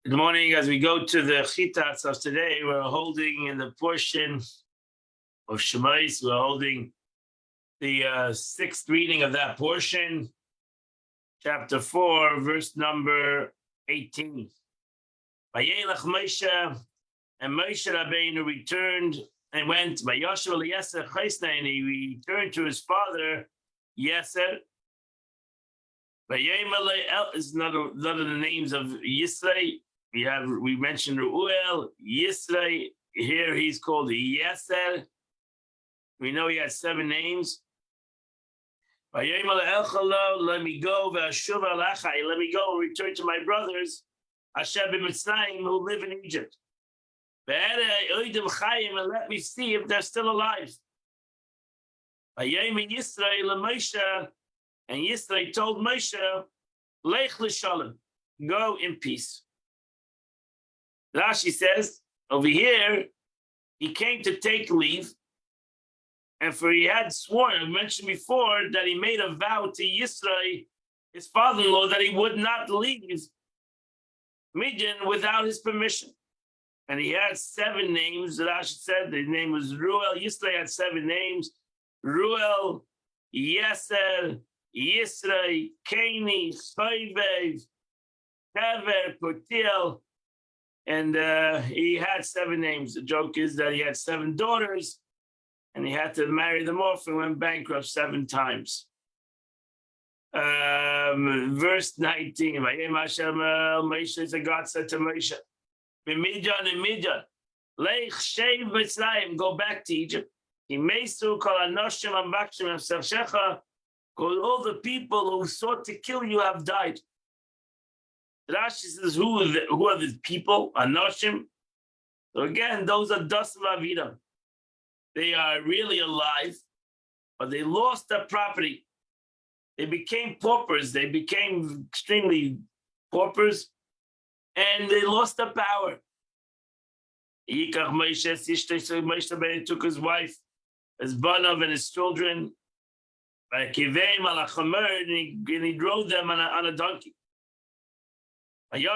Good morning. As we go to the Chitats of today, we're holding in the portion of Shemais, we're holding the sixth reading of that portion, chapter 4, verse number 18. Vayelech Moshe, and Moshe Rabbeinu returned and went, Vayoshev Eliezer Chesnei, and he returned to his father, Yeser. Vayemele is none of the names of Yisrael. We mentioned Reuel, Yisrael. Here he's called Yeser. We know he had 7 names. Let me go, let me go and return to my brothers, Asher b'Mitzrayim, who live in Egypt. And let me see if they're still alive. And Yisrael told Moshe, Lech l'shalom, go in peace. Rashi says, over here, he came to take leave, and for he had sworn, I mentioned before, that he made a vow to Yisrael, his father-in-law, that he would not leave Midian without his permission. And he had 7 names. Rashi said his name was Reuel. Yisrael had 7 names: Reuel, Yeser, Yisrael, Keni, Chayvev, Kever, Potiel. And he had 7 names. The joke is that he had 7 daughters, and he had to marry them off and went bankrupt 7 times. Verse 19. Moshe, God said to Moshe, Midian, Lech Shev Mitzrayim, go back to Egypt. All the people who sought to kill you have died. Rashi says, who are the people? Anoshim. So again, those are Das Avida. They are really alive, but they lost their property. They became paupers. They became extremely paupers, and they lost their power. Moshe took his wife, his Banav, and his children, and he drove them on a donkey. And he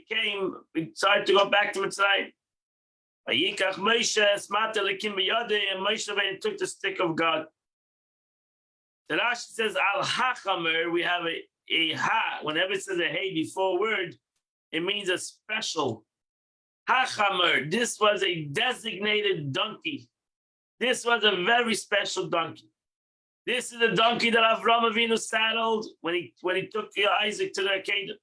came, he decided to go back to Mitzrayim. And Moshe took the stick of God. The Rashi says, Al Hachamer, we have a ha. Whenever it says a hey before a word, it means a special. Hachamer, this was a designated donkey. This was a very special donkey. This is the donkey that Avraham Avinu saddled when he took Isaac to the Akedah.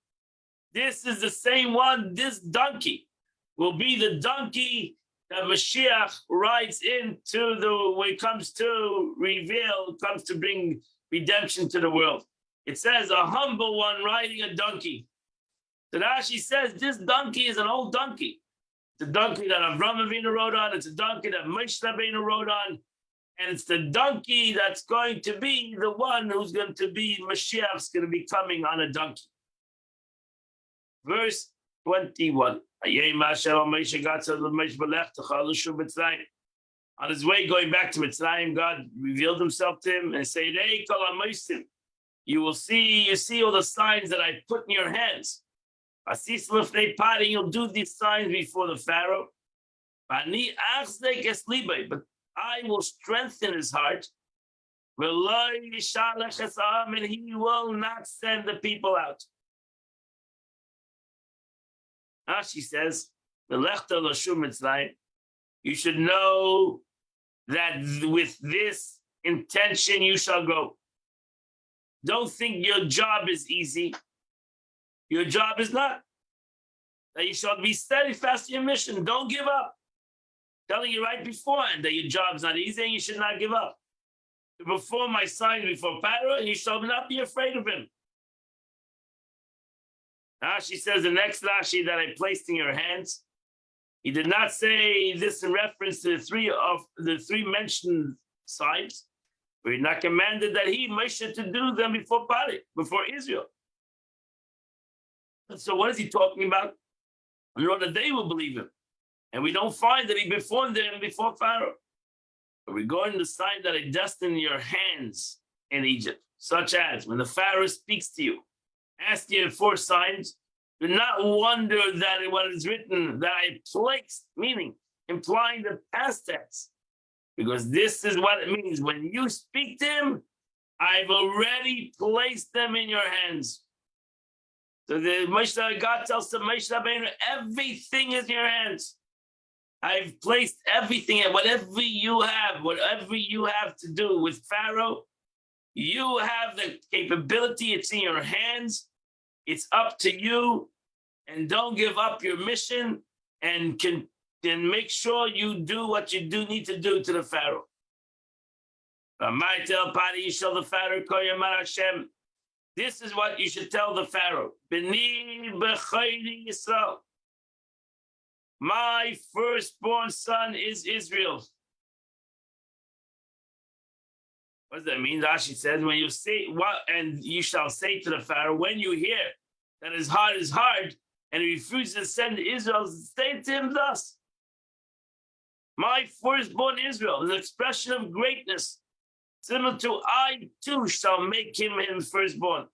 This is the same one. This donkey will be the donkey that Mashiach rides into when it comes to reveal, comes to bring redemption to the world. It says a humble one riding a donkey. So Rashi says this donkey is an old donkey. It's a donkey that Avraham Avinu rode on. It's a donkey that Moshe Rabbeinu rode on. And it's the donkey that's going to be the one who's going to be Mashiach's going to be coming on a donkey. Verse 21. On his way going back to Mitzrayim, God revealed himself to him and said, hey, you will see all the signs that I put in your hands. You'll do these signs before the Pharaoh. But I will strengthen his heart. And he will not send the people out. She says, you should know that with this intention you shall go. Don't think your job is easy. Your job is not. That you shall be steadfast in your mission. Don't give up. Telling you right beforehand that your job is not easy and you should not give up. To perform my signs before Pharaoh, you shall not be afraid of him. She says the next Rashi that I placed in your hands. He did not say this in reference to the three mentioned signs. But he not commanded that Moshe, to do them before Israel. And so what is he talking about? In order that they will believe him. And we don't find that he performed them before Pharaoh. But regarding the sign that are destined in your hands in Egypt, such as when the Pharaoh speaks to you, ask you 4 signs, Do not wonder that what is written, that I placed, meaning implying the past tense, because this is what it means. When you speak to him, I've already placed them in your hands. So the Moshe, God tells the Moshe Rabbeinu, everything is in your hands. I've placed everything in whatever you have to do with Pharaoh. You have the capability, it's in your hands. It's up to you. And don't give up your mission and make sure you do what you do need to do to the Pharaoh. This is what you should tell the Pharaoh. My firstborn son is Israel. What does that mean? Rashi says, when you say what, and you shall say to the Pharaoh, when you hear that his heart is hard and he refuses to send Israel, say to him thus: my firstborn Israel is an expression of greatness, similar to I too shall make him firstborn.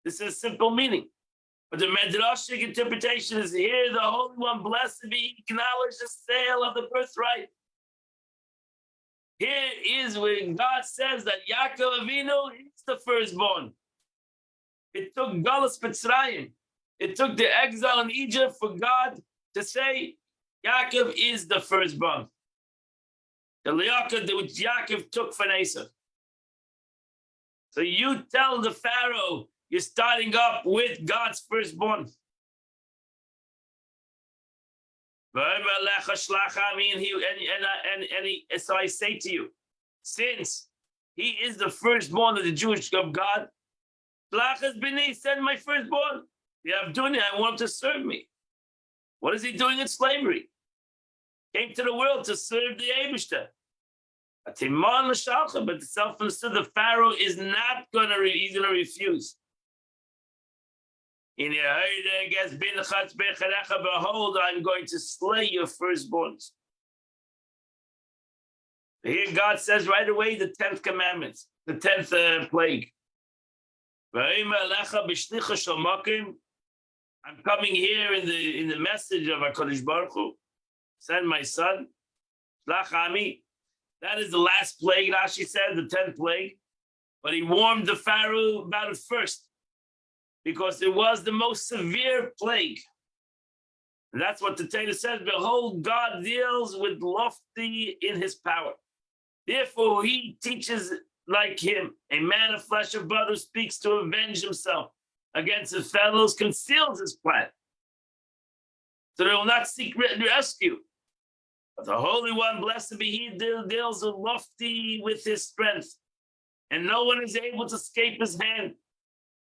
This is a simple meaning. But the Medrashic interpretation is here, the Holy One, blessed be, acknowledge the sale of the birthright. Here is when God says that Yaakov Avinu is the firstborn. It took Galus Mitzrayim. It took the exile in Egypt for God to say Yaakov is the firstborn. The Yaakov which Yaakov took from Esav. So you tell the Pharaoh you're starting up with God's firstborn. So I say to you, since he is the firstborn of the Jewish of God, send my firstborn. I want to serve me. What is he doing in slavery? Came to the world to serve the Eibishter. But the self-understood, the Pharaoh is not going to, he's going to refuse. Behold, I'm going to slay your firstborns. Here God says right away the 10th commandment, the 10th plague. I'm coming here in the message of HaKadosh Baruch Hu. Send my son. That is the last plague, Rashi said, the 10th plague. But he warned the Pharaoh about it first, because it was the most severe plague. And that's what the Torah says, behold, God deals with lofty in his power. Therefore, he teaches like him. A man of flesh and blood who speaks to avenge himself against his fellows conceals his plan, so they will not seek rescue. But the Holy One, blessed be he, deals with lofty with his strength, and no one is able to escape his hand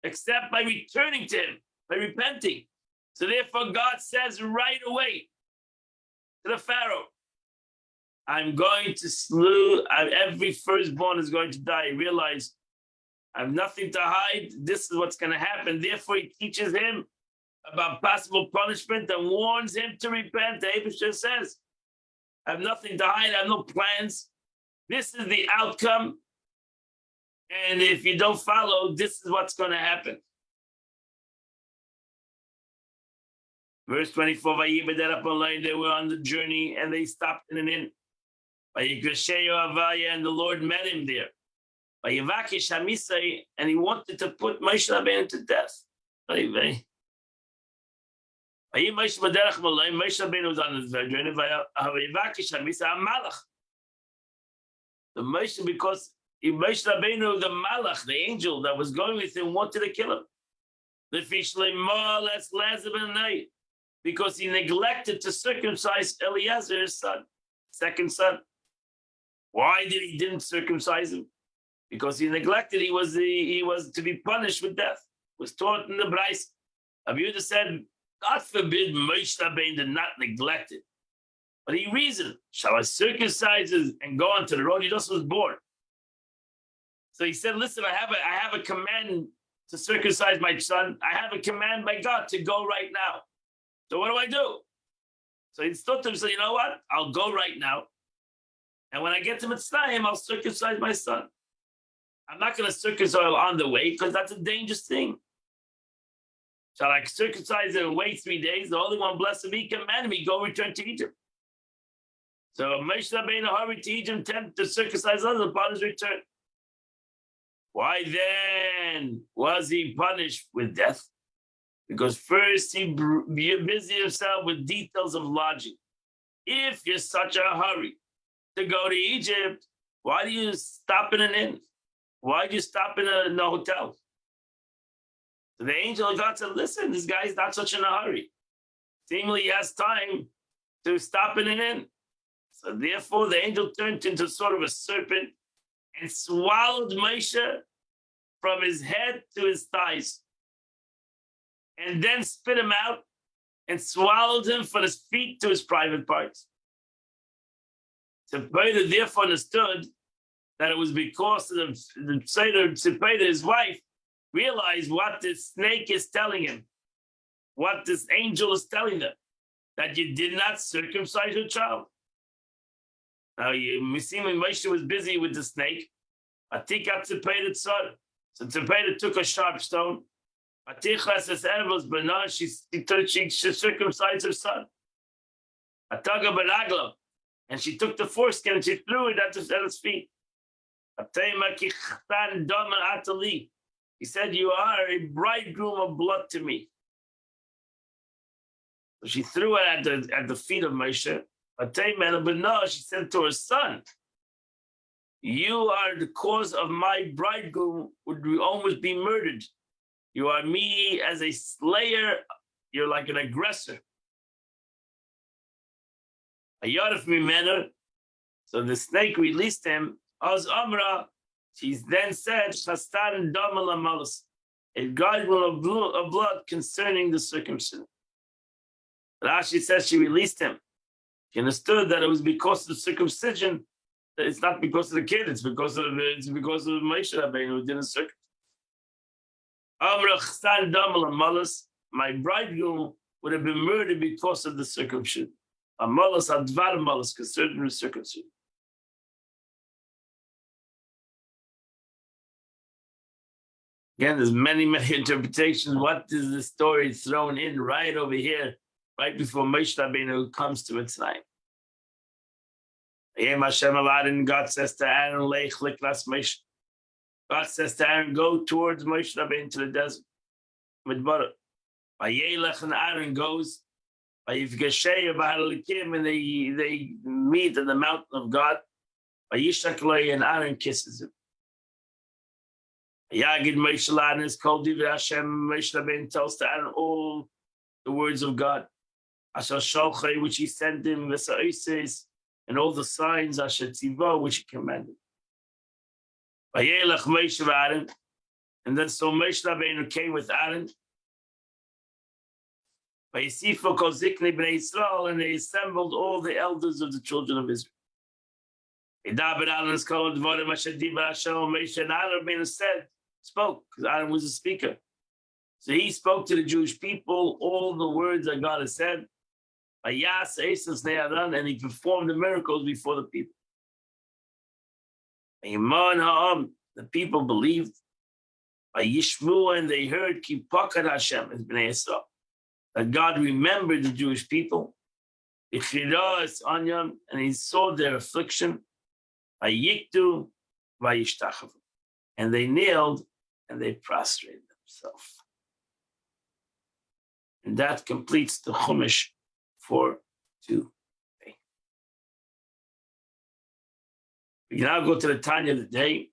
except by returning to him, by repenting. So therefore God says right away to the Pharaoh, I'm going to slew, every firstborn is going to die. Realize I have nothing to hide. This is what's going to happen. Therefore he teaches him about possible punishment and warns him to repent. The Eibishter says, I have nothing to hide. I have no plans. This is the outcome. And if you don't follow, this is what's going to happen. Verse 24, they were on the journey and they stopped in an inn. And the Lord met him there. And he wanted to put Moshe Rabbeinu to death. Moshe Rabbeinu was on his journey. The Moshe, because Moshe Rabbeinu, the Malach, the angel that was going with him, wanted to kill him. Because he neglected to circumcise Eliezer, his son, second son. Why didn't circumcise him? Because he neglected. He was to be punished with death. Was taught in the Brais. Rabbi Yehuda said, God forbid Moshe Rabbeinu did not neglect it. But he reasoned, shall I circumcise and go on to the road? He just was born. So he said, listen, I have a command to circumcise my son. I have a command by God to go right now. So what do I do? So he stood to him and said, you know what? I'll go right now. And when I get to Mitzrayim, I'll circumcise my son. I'm not going to circumcise on the way because that's a dangerous thing. Shall I circumcise him and wait 3 days? The only one blessed be commanded me, go return to Egypt. So Moshe Rabbeinu hurried to Egypt, attempted to circumcise others upon his return. Why then was he punished with death? Because first he busied himself with details of lodging. If you're such a hurry to go to Egypt, why do you stop in an inn? Why do you stop in a hotel? So the angel of God said, listen, this guy's not such in a hurry. Seemingly he has time to stop in an inn. So therefore the angel turned into sort of a serpent and swallowed Moshe from his head to his thighs, and then spit him out and swallowed him from his feet to his private parts. Tzipora therefore understood that it was because of the Tzipora, his wife, realized what this snake is telling him, what this angel is telling them, that you did not circumcise your child. Now, we see when Moshe was busy with the snake, Atika Tzipora tzara. So Tzipora took a sharp stone. Atichas es ervos b'na, she circumcised her son. Ataga b'raglo, and she took the foreskin and she threw it at his feet. Atema kichtan daman atali. He said, you are a bridegroom of blood to me. So she threw it at the feet of Moshe. Atema b'na, she said to her son, you are the cause of my bridegroom would almost be murdered. You are me as a slayer. You're like an aggressor. Ayarif mimenu. So the snake released him. Az amra. She then said, Chastan damal amalos. A guardian of blood concerning the circumcision. Rashi says she released him. She understood that it was because of the circumcision. It's not because of the kid. It's because of Moshe Rabbeinu who didn't circumcise. Amra chastan damal amalos. My bridegroom would have been murdered because of the circumcision. Amalos advar amalos concerning the circumcision. Again, there's many interpretations. What is the story thrown in right over here, right before Moshe Rabbeinu comes to its name? God says to Aaron, God says to Aaron, go towards Moshe Rabbeinu to the desert. And Aaron goes, and they meet in the mountain of God. And Aaron kisses him. Yagid Moshe Laden is called Divrei Hashem. Moshe Rabbeinu tells to Aaron all the words of God. Asher Sholchei, which he sent him, Vesa'osis, and all the signs, Asher Tzivo, which he commanded. Vayelech Moshe Aaron, and then so Moshe Rabbeinu came with Aaron. Vayisifu kol ziknei bnei Yisrael, and they assembled all the elders of the children of Israel. V'daber Aaron is called Dvarim Asher Divrei Hashem. Moshe and Aaron Rabbeinu spoke, because Aaron was a speaker. So he spoke to the Jewish people all the words that God has said. And he performed the miracles before the people. The people believed. And they heard that God remembered the Jewish people. And he saw their affliction. And they kneeled and they prostrated themselves. And that completes the Chumash for today. We can now go to the Tanya of the day.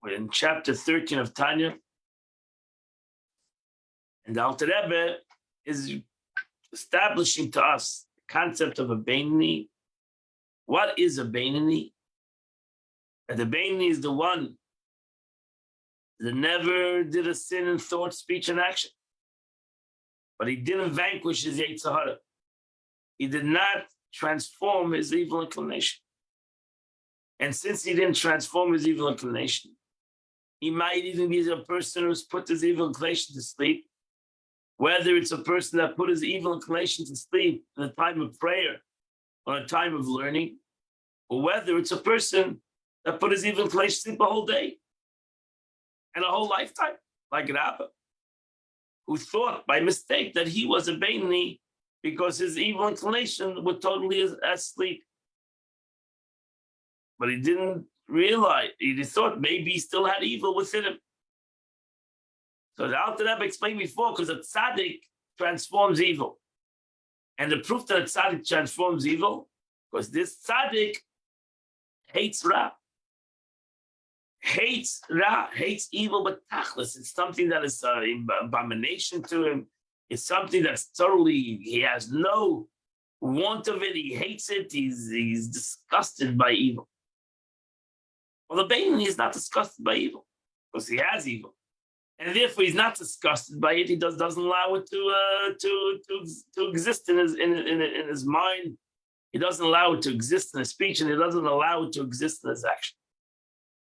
We're in chapter 13 of Tanya. And the Alter Rebbe is establishing to us the concept of a Beinoni. What is a Beinoni? And the Beinoni is the one that never did a sin in thought, speech, and action. But he didn't vanquish his Yetzer Hara. He did not transform his evil inclination. And since he didn't transform his evil inclination, he might even be a person who's put his evil inclination to sleep, whether it's a person that put his evil inclination to sleep in a time of prayer or a time of learning, or whether it's a person that put his evil inclination to sleep a whole day and a whole lifetime, like Rabba. who thought by mistake that he was a Beinoni because his evil inclination were totally asleep. But he didn't realize, he thought maybe he still had evil within him. So the Alter Rebbe explained before, because a tzaddik transforms evil. And the proof that a tzaddik transforms evil, because this tzaddik hates Ra. Hates Ra, hates evil, but tachlis. It's something that is an abomination to him. It's something that's totally, he has no want of it. He hates it. He's disgusted by evil. Well, the Beinoni is not disgusted by evil because he has evil. And therefore, he's not disgusted by it. He doesn't allow it to exist in his mind. He doesn't allow it to exist in his speech, and he doesn't allow it to exist in his action.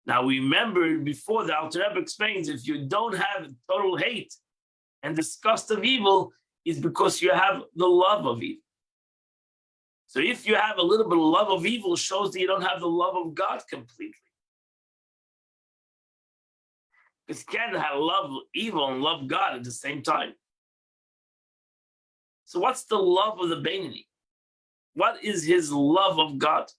Now, remember before the Alter Rebbe explains, if you don't have total hate and disgust of evil, is because you have the love of evil. So if you have a little bit of love of evil, shows that you don't have the love of God completely. Because you can't have love evil and love God at the same time. So what's the love of the Beinoni? What is his love of God?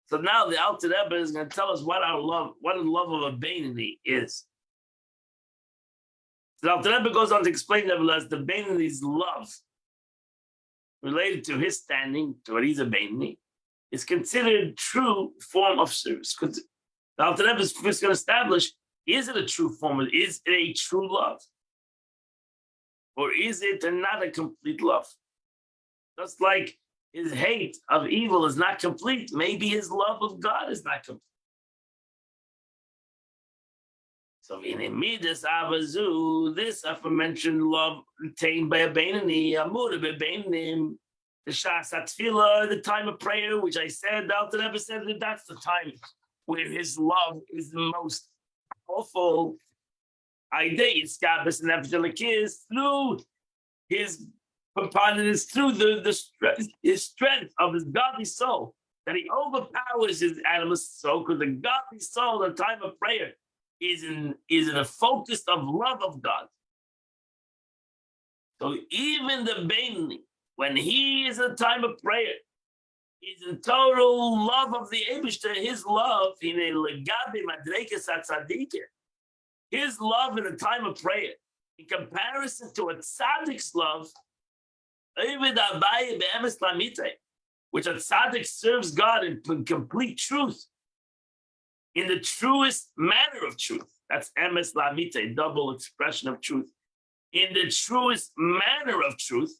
So now the Alter Rebbe is going to tell us what the love of a Beinoni is. So the Alter Rebbe goes on to explain nevertheless the Beinoni's love related to his standing, to what he's a Beinoni, is considered true form of service. The Alter Rebbe is first going to establish, is it a true form? Is it a true love? Or is it not a complete love? Just like his hate of evil is not complete, maybe his love of God is not complete. So in Midas Avazu, this aforementioned love retained by a Beinoni, Amur Beinoni, the Shas HaTfilah, the time of prayer, which I said, the Alter Rebbe said that that's the time where his love is the most awful. Idea Scabas and Evgelikis through his preponderance, through his strength of his godly soul, that he overpowers his animal soul, because the godly soul at the time of prayer is in a focus of love of God. So even the Beinoni, when he is at the time of prayer, is in total love of the Eibishter, his love, his love in a time of prayer, in comparison to a tzaddik's love, which a tzaddik serves God in complete truth, in the truest manner of truth. That's emes lamite, double expression of truth. In the truest manner of truth,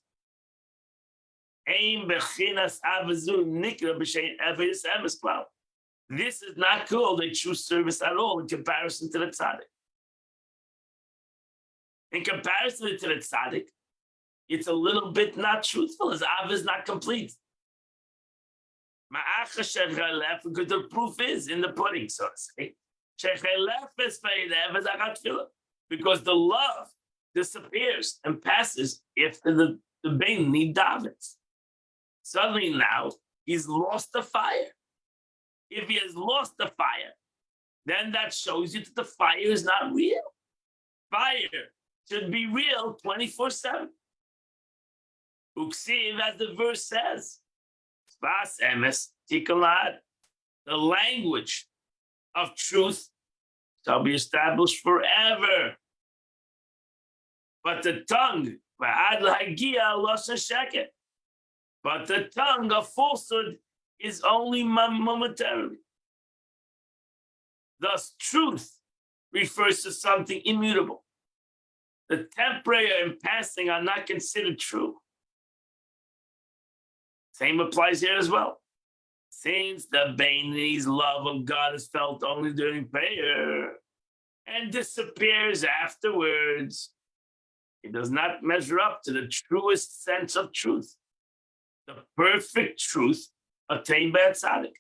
this is not called a true service at all in comparison to the tzaddik. In comparison to the tzaddik, it's a little bit not truthful. His av is not complete. Because the proof is in the pudding, so to say. Because the love disappears and passes if the Beinoni davens. Suddenly now, he's lost the fire. If he has lost the fire, then that shows you that the fire is not real. Fire should be real 24/7. Uksiv, as the verse says, Spas emes tikalad, the language of truth shall be established forever. But the tongue, but the tongue of falsehood is only momentarily. Thus, truth refers to something immutable. The temporary and passing are not considered true. Same applies here as well. Since the Beinoni's love of God is felt only during prayer and disappears afterwards, it does not measure up to the truest sense of truth, the perfect truth attained by a tzaddik.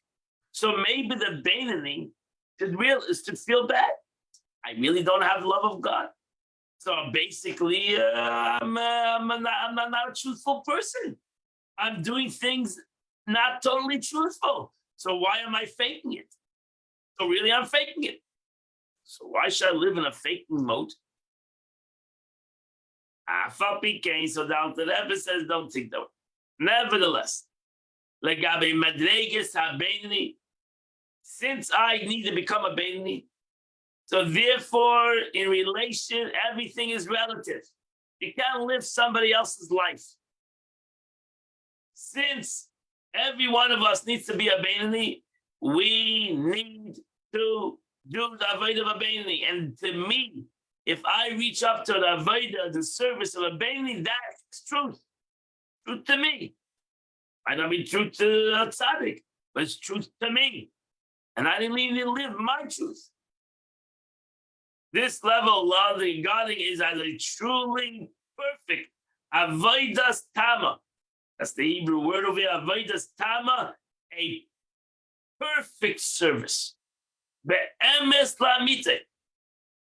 So maybe the Beinoni should feel bad. I really don't have love of God. So basically, I'm not a truthful person. I'm doing things not totally truthful. So why am I faking it? So really, I'm faking it. So why should I live in a faking mode So down to the Rebbe says, don't think that way. Nevertheless, legabe madreges habenini, since I need to become a benini, so therefore, in relation, everything is relative. You can't live somebody else's life. Since every one of us needs to be a benini, we need to do the avodah of a benini. And to me, if I reach up to the avodah, the service of a benini, that's truth. Truth to me. Might not be truth to a tzaddik, but it's truth to me. And I didn't even live my truth. This level of regarding is as a truly perfect avodas tama. That's the Hebrew word over here, avodas tama, a perfect service. Be'emes lamite,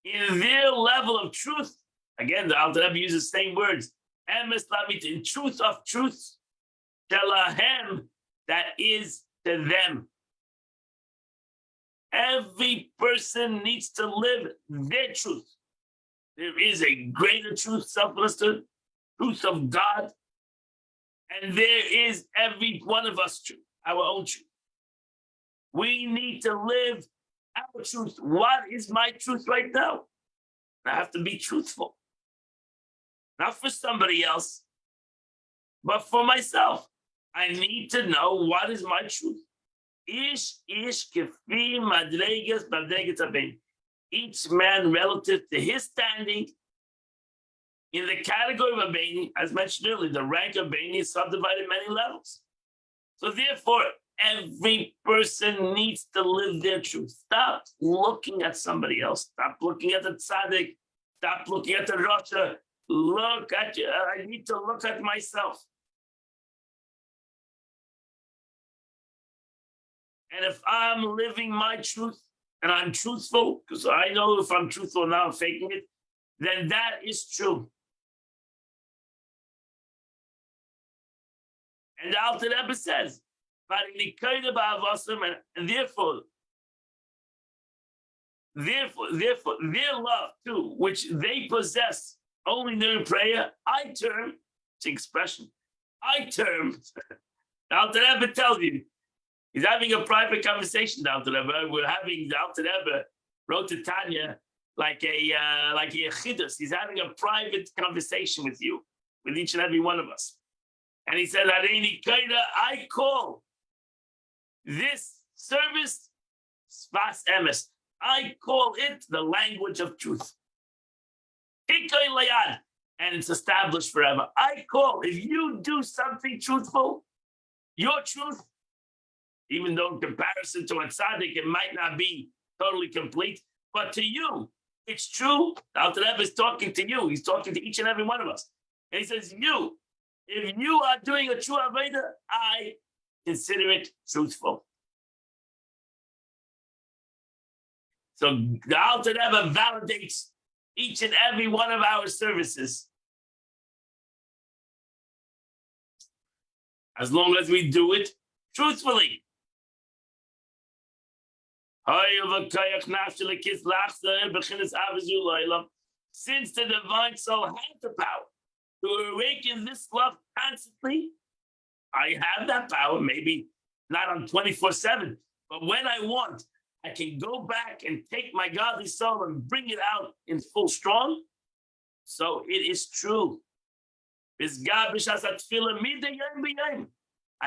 in their level of truth. Again, the Alter Rebbe uses the same words. Emes lamite, in truth of truth. Shelahem, that is to them. Every person needs to live their truth. There is a greater truth, self-understood, truth of God. And there is every one of us truth, our own truth. We need to live our truth. What is my truth right now? I have to be truthful. Not for somebody else, but for myself. I need to know what is my truth. Ish kefi madreges aben. Each man relative to his standing in the category of a Beni, as mentioned earlier, the rank of Beni is subdivided many levels. So therefore, every person needs to live their truth. Stop looking at somebody else. Stop looking at the tzaddik. Stop looking at the Rasha. Look at you. I need to look at myself. And if I'm living my truth and I'm truthful, because I know if I'm truthful now, I'm faking it, then that is true. And the Alter Rebbe says, and therefore, their love too, which they possess only during prayer, it's expression, the Alter Rebbe tells you, he's having a private conversation, the Alter Rebbe. We're having the Alter Rebbe wrote to Tanya like a chidus. He's having a private conversation with you, with each and every one of us. And he said, I call this service Sfas Emes. I call it the language of truth. And it's established forever. I call, if you do something truthful, your truth, even though in comparison to a tzaddik, it might not be totally complete, but to you, it's true. The Alter Rebbe is talking to you. He's talking to each and every one of us. And he says, if you are doing a true avodah, I consider it truthful. So the Alter Rebbe validates each and every one of our services. As long as we do it truthfully. Since the divine soul has the power to awaken this love constantly, I have that power, maybe not on 24/7, but when I want, I can go back and take my godly soul and bring it out in full strong. So it is true. I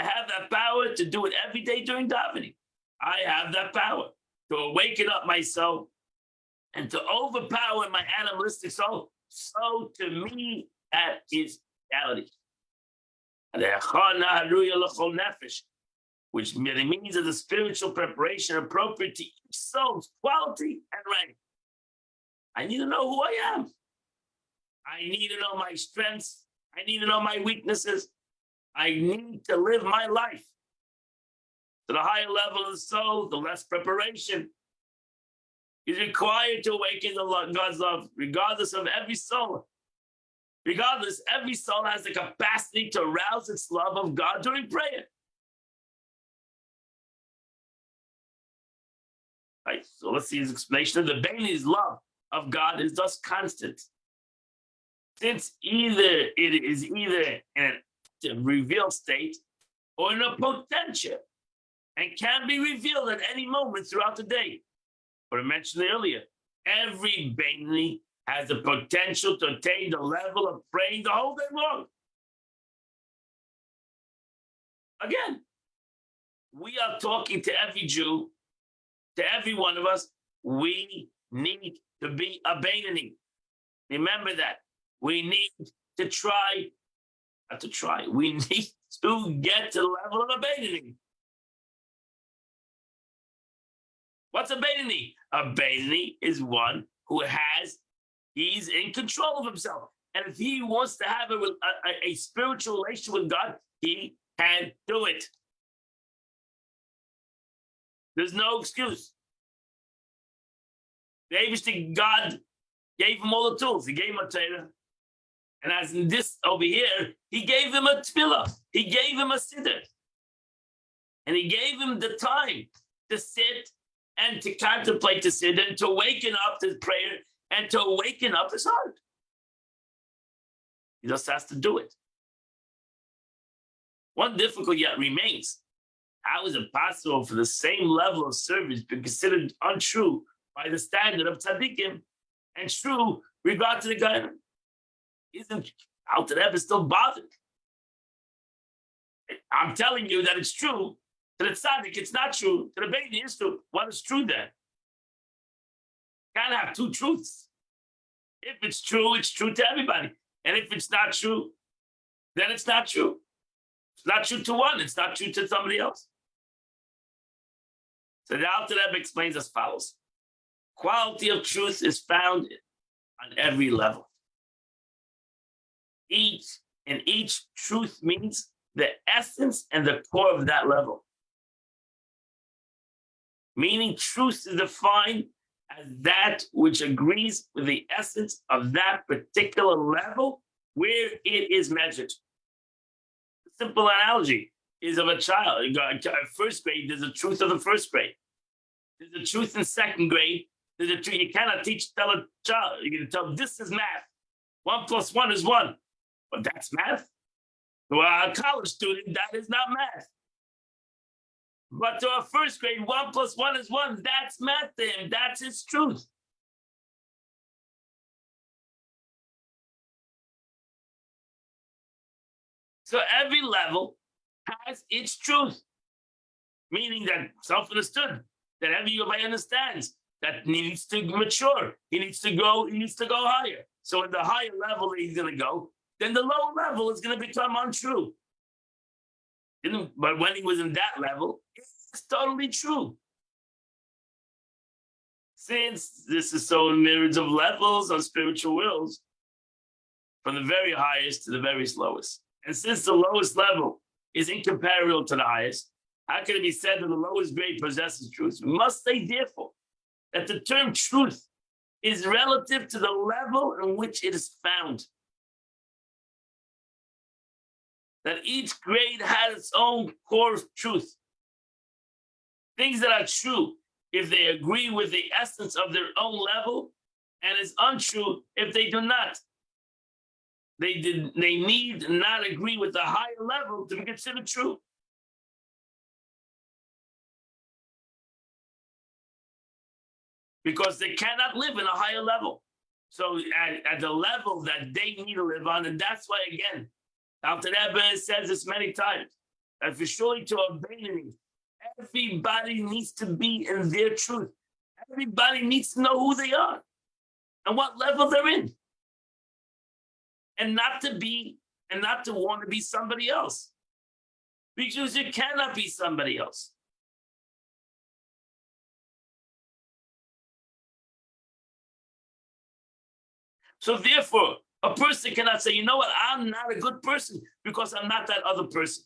have that power to do it every day during davening. I have that power to awaken up my soul and to overpower my animalistic soul. So to me, that is reality. Which means that the spiritual preparation appropriate to each soul's quality and rank. I need to know who I am. I need to know my strengths. I need to know my weaknesses. I need to live my life. To the higher level of the soul, the less preparation is required to awaken God's love, regardless of every soul. Regardless, every soul has the capacity to arouse its love of God during prayer. Right? So let's see his explanation. The Beni's love of God is thus constant. Since either it is either in a revealed state or in a potential and can be revealed at any moment throughout the day. But I mentioned earlier, every Bainly has the potential to attain the level of praying the whole day long. Again, we are talking to every Jew, to every one of us. We need to be a Bainani. Remember that. We need to try, not to try, we need to get to the level of a Bainani. What's a Bainani? A Bainani is one who he's in control of himself. And if he wants to have a spiritual relationship with God, he can do it. There's no excuse. The Eibishter God gave him all the tools. He gave him a Torah. And as in this over here, he gave him a tefillah. He gave him a siddur. And he gave him the time to sit and to contemplate the siddur and to waken up to prayer and to awaken up his heart. He just has to do it. One difficulty yet remains. How is it possible for the same level of service to be considered untrue by the standard of tzaddikim and true regard to the guy? Isn't Alter Rebbe still bothered? I'm telling you that it's true. To the tzaddik, it's not true. To the baby, it's true. What is true then? Can't have two truths. If it's true to everybody. And if it's not true, then it's not true. It's not true to one. It's not true to somebody else. So the Alter Rebbe explains as follows. Quality of truth is found on every level. Each truth means the essence and the core of that level. Meaning truth is defined as that which agrees with the essence of that particular level where it is measured. A simple analogy is of a child. You got first grade, there's a truth of the first grade. There's a truth in second grade. There's a truth. You cannot tell a child. You're going to tell them this is math. 1 + 1 is 1. But that's math. To a college student, that is not math. But to a first grade, 1 + 1 is 1. That's math to him. That's his truth. So every level has its truth, meaning that self-understood, that everybody understands, that needs to mature. He needs to go higher. So at the higher level that he's going to go, then the lower level is going to become untrue. But when he was in that level, it's totally true. Since this is so in myriads of levels on spiritual worlds, from the very highest to the very lowest. And since the lowest level is incomparable to the highest, how can it be said that the lowest grade possesses truth? We must say, therefore, that the term truth is relative to the level in which it is found. That each grade has its own core of truth. Things that are true if they agree with the essence of their own level, and is untrue if they do not. They need not agree with the higher level to be considered true. Because they cannot live in a higher level. So at the level that they need to live on, and that's why, again, Alter Rebbe says this many times, that for surely to obey, everybody needs to be in their truth. Everybody needs to know who they are and what level they're in. And not to want to be somebody else. Because you cannot be somebody else. So therefore, a person cannot say, you know what, I'm not a good person because I'm not that other person.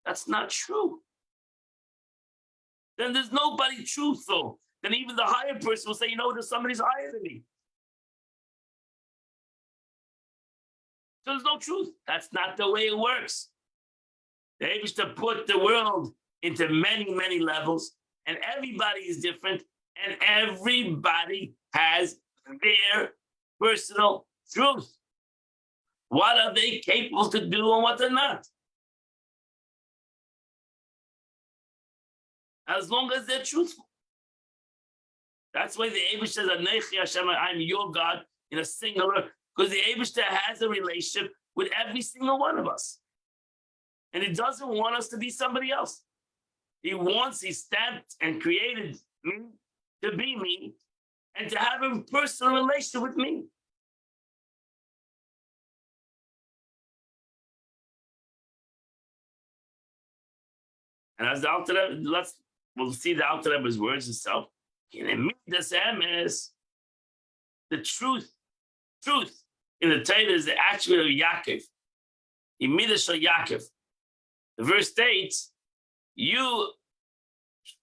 That's not true. Then there's nobody truthful. Then even the higher person will say, you know, there's somebody's higher than me. So there's no truth. That's not the way it works. The Eibishter put the world into many, many levels, and everybody is different, and everybody has their personal truth. What are they capable to do and what they're not? As long as they're truthful. That's why the Eibush says, Anechi Hashem, I'm your God, in a singular, because the Eibush has a relationship with every single one of us. And he doesn't want us to be somebody else. He stamped and created me to be me and to have a personal relationship with me. And as the Alter Rebbe, we'll see the Alter Rebbe's words itself. The truth in the Torah is the attribute of Yaakov. Yaakov. The verse states, you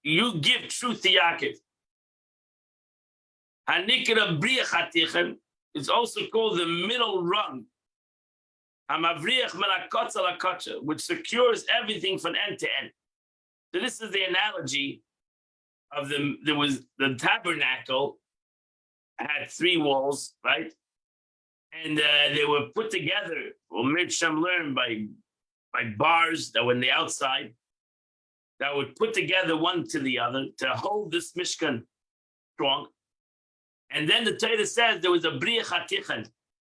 give truth to Yaakov. Hanikra briach hatichan is also called the middle rung. Hamavriach melakotza lakotcha, which secures everything from end to end. So this is the analogy of the tabernacle had 3 walls, right? And they were put together, or Mirshem learned by bars that were on the outside, that would put together one to the other to hold this Mishkan strong. And then the Torah says there was a briach hatichan.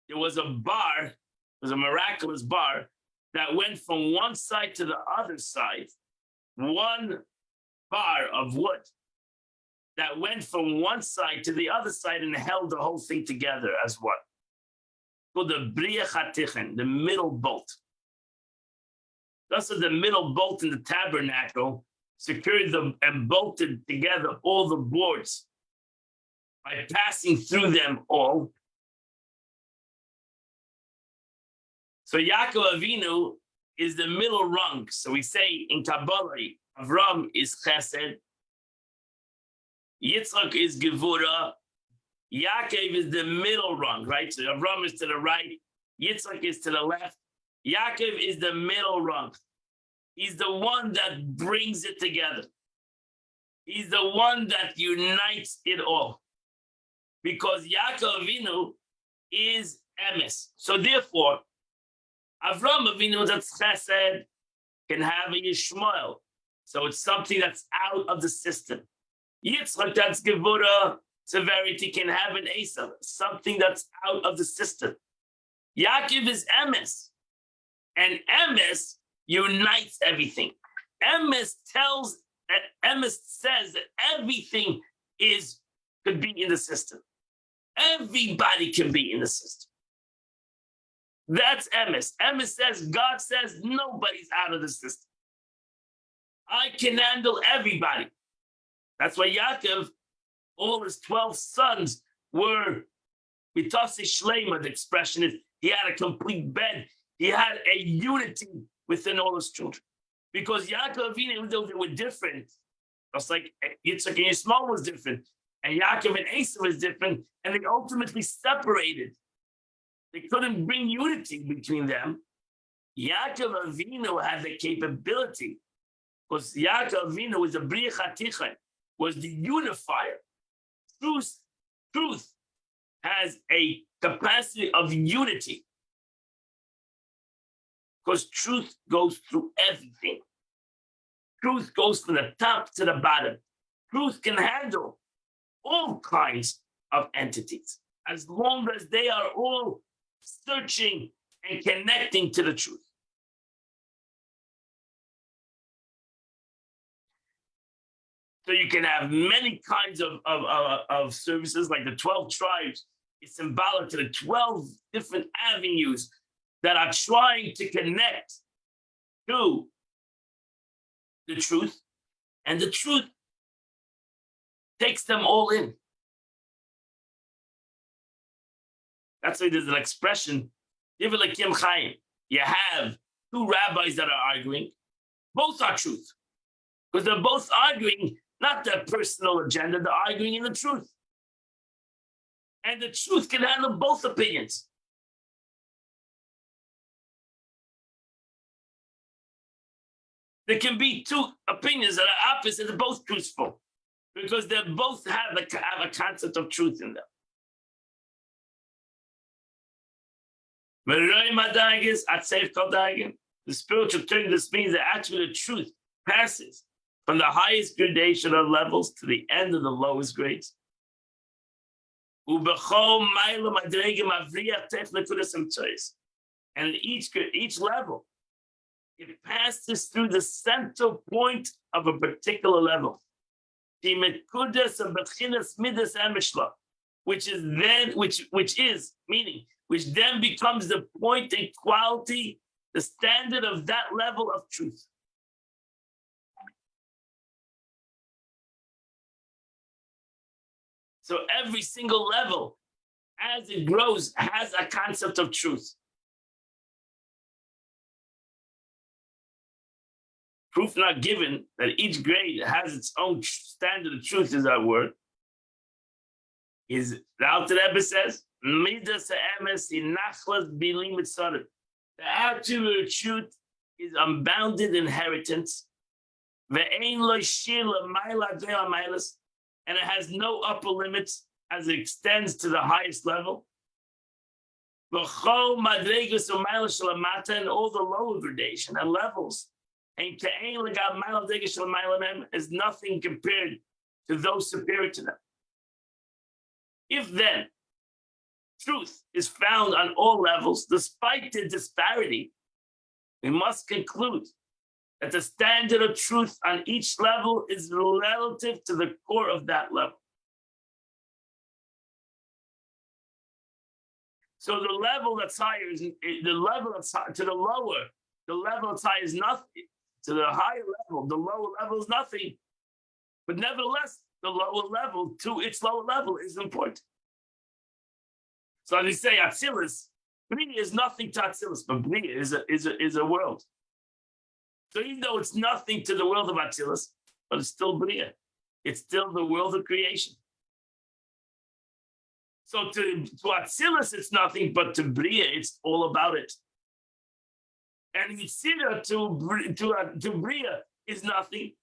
There was a bar, it was a miraculous bar that went from one side to the other side, one bar of wood that went from one side to the other side and held the whole thing together as one. Called the briach hatichan, the middle bolt. Thus, the middle bolt in the tabernacle secured them and bolted together all the boards by passing through them all. So Yaakov Avinu is the middle rung. So we say in Kabbalah, Avram is Chesed, Yitzchak is Gevura, Yaakov is the middle rung, right? So Avram is to the right, Yitzchak is to the left, Yaakov is the middle rung. He's the one that brings it together. He's the one that unites it all. Because Yaakov Avinu is emes. So therefore, Avram Avinu that's chesed can have a Yishmael. So it's something that's out of the system. Yitzchak, that's Gevura, severity, can have an Esav, something that's out of the system. Yaakov is emes. And emes unites everything. Emes says that everything could be in the system. Everybody can be in the system. That's emes. Emes says, God says, nobody's out of the system. I can handle everybody. That's why Yaakov, all his 12 sons were mitase shlema. The expression is he had a complete bed. He had a unity within all his children. Because Yaakov, even though they were different, just like Yitzchak and Yishmael was different, and Yaakov and Esav was different, and they ultimately separated. They couldn't bring unity between them. Yaakov Avinu had the capability, because Yaakov Avinu was a briach hatichan, was the unifier. Truth has a capacity of unity. Because truth goes through everything. Truth goes from the top to the bottom. Truth can handle all kinds of entities, as long as they are all searching and connecting to the truth. So you can have many kinds of services, like the 12 tribes. It's symbolic to the 12 different avenues that are trying to connect to the truth, and the truth takes them all in. That's why there's an expression, you have 2 rabbis that are arguing, both are truth, because they're both arguing not their personal agenda, they're arguing in the truth. And the truth can handle both opinions. There can be 2 opinions that are opposite, they're both truthful, because they both have a concept of truth in them. The spiritual term, this means the attribute of truth passes from the highest gradation of levels to the end of the lowest grades. And each level, it passes through the central point of a particular level, which then becomes the point and quality, the standard of that level of truth. So every single level, as it grows, has a concept of truth. Proof not given that each grade has its own standard of truth is that word. Is the Alter Rebbe says, Midas ha'emes hinachlas bilim mitzarim. The attribute of truth is unbounded inheritance. Ve'ein lo shir l'mayla ve'al maylas. And it has no upper limits as it extends to the highest level. V'chol madregas u'mayla shalamata, and all the lower gradation and levels. And ke'ein l'gab mayla madregas shalamayla mem is nothing compared to those superior to them. If then truth is found on all levels, despite the disparity, we must conclude that the standard of truth on each level is relative to the core of that level. So the level that's higher is the level that's high, to the lower, the level that's high is nothing. To the higher level, the lower level is nothing. But nevertheless, the lower level to its lower level is important. So as we say, Atzilus, Bria is nothing to Atzilus, but Bria is a world. So even though it's nothing to the world of Atzilus, but it's still Bria. It's still the world of creation. So to Atzilus, it's nothing, but to Bria, it's all about it. And Yitzira to Bria is nothing.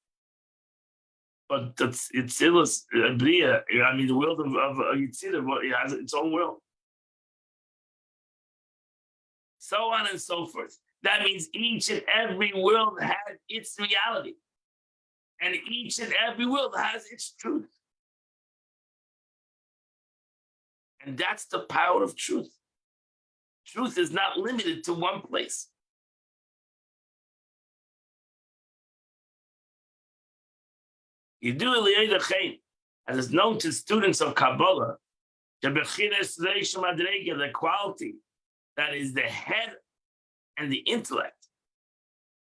But that's Yitzilus, Bria, I mean, the world of Yitzira, it has its own world. So on and so forth. That means each and every world has its reality. And each and every world has its truth. And that's the power of truth. Truth is not limited to one place. As is known to students of Kabbalah, the quality that is the head and the intellect,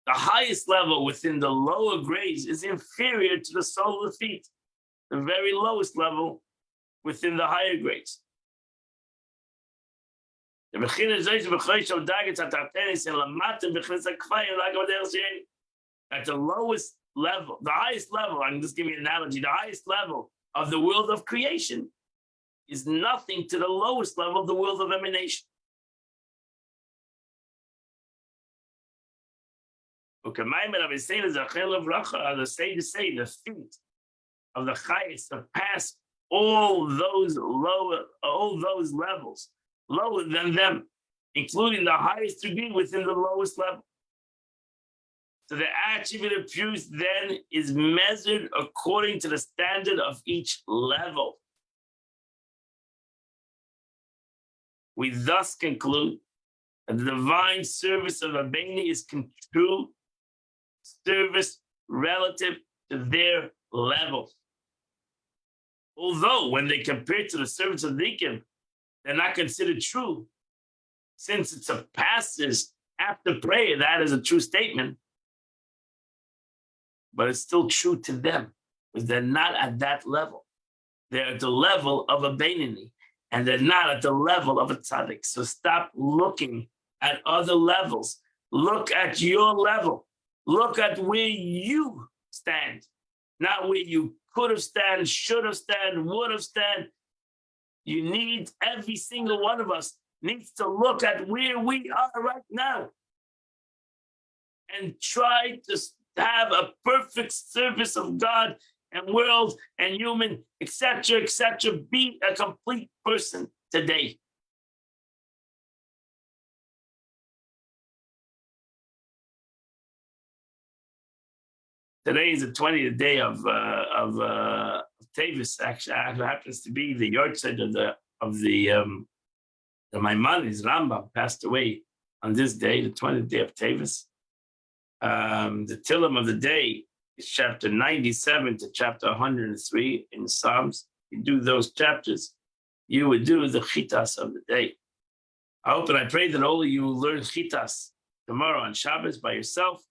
the highest level within the lower grades is inferior to the sole of the feet, the very lowest level within the higher grades. That the lowest level, the highest level, I can just give you an analogy, the highest level of the world of creation is nothing to the lowest level of the world of emanation. The sages say the feet of the highest surpass all those levels, lower than them, including the highest degree within the lowest level. So the attribute of truth then is measured according to the standard of each level. We thus conclude that the divine service of Rabbeinu is true service relative to their level. Although when they compare to the service of Deacon, they're not considered true, since it surpasses after prayer, that is a true statement, but it's still true to them, because they're not at that level. They're at the level of a Beinoni, and they're not at the level of a tzaddik. So stop looking at other levels. Look at your level. Look at where you stand, not where you could have stand, should have stand, would have stand. You need, every single one of us needs to look at where we are right now and try to have a perfect service of God and world and human, etc., etc. Be a complete person today. today is the 20th day of Tavis. Actually, happens to be the yahrzeit of the Maimonides. Rambam passed away on this day, the 20th day of Tavis. The Tillim of the day is chapter 97 to chapter 103 in the Psalms. You do those chapters, you would do the chitas of the day. I hope and I pray that all of you will learn chitas tomorrow on Shabbos by yourself,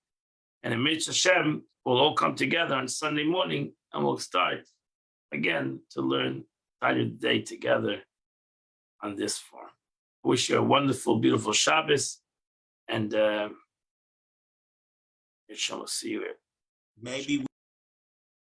and in Mitzvah Hashem, we'll all come together on Sunday morning and we'll start again to learn the day together on this form. I wish you a wonderful, beautiful Shabbos, and inshallah see you here. Maybe